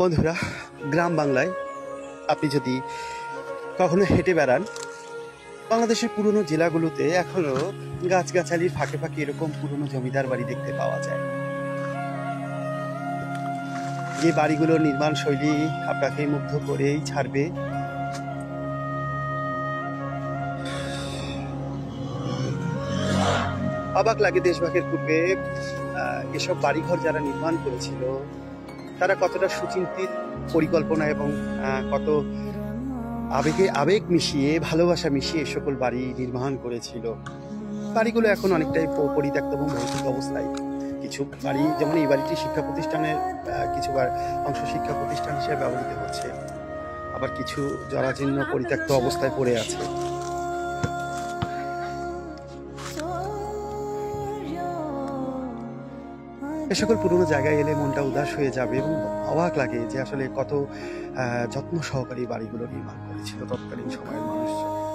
বন্ধুরা, গ্রাম বাংলায় আপনি যদি কখনো হেঁটে বেড়ান, বাংলাদেশের পুরনো জেলাগুলোতে এখনো গাছগাছালির ফাঁকে ফাঁকে এরকম পুরনো জমিদার বাড়ি দেখতে পাওয়া যায়। যে বাড়িগুলোর নির্মাণ শৈলী আপনাকে মুগ্ধ করেই ছাড়বে। অবাক লাগে দেশভাগের পূর্বে এসব বাড়িঘর যারা নির্মাণ করেছিল তারা কতটা সুচিন্তিত পরিকল্পনা এবং কত আবেগ মিশিয়ে, ভালোবাসা মিশিয়ে এ সকল বাড়ি নির্মাণ করেছিল। বাড়িগুলো এখন অনেকটাই পরিত্যক্ত এবং ভৌতিক অবস্থায়। কিছু বাড়ি, যেমন এই বাড়িটি শিক্ষা প্রতিষ্ঠানের কিছু অংশ শিক্ষা প্রতিষ্ঠান হিসেবে ব্যবহৃত হচ্ছে, আবার কিছু জরাজীর্ণ পরিত্যক্ত অবস্থায় পড়ে আছে। এ সকল পুরনো জায়গায় এলে মনটা উদাস হয়ে যাবে এবং অবাক লাগে যে আসলে কত যত্ন সহকারে বাড়িগুলো নির্মাণ করেছিল তৎকালীন সময়ের মানুষজন।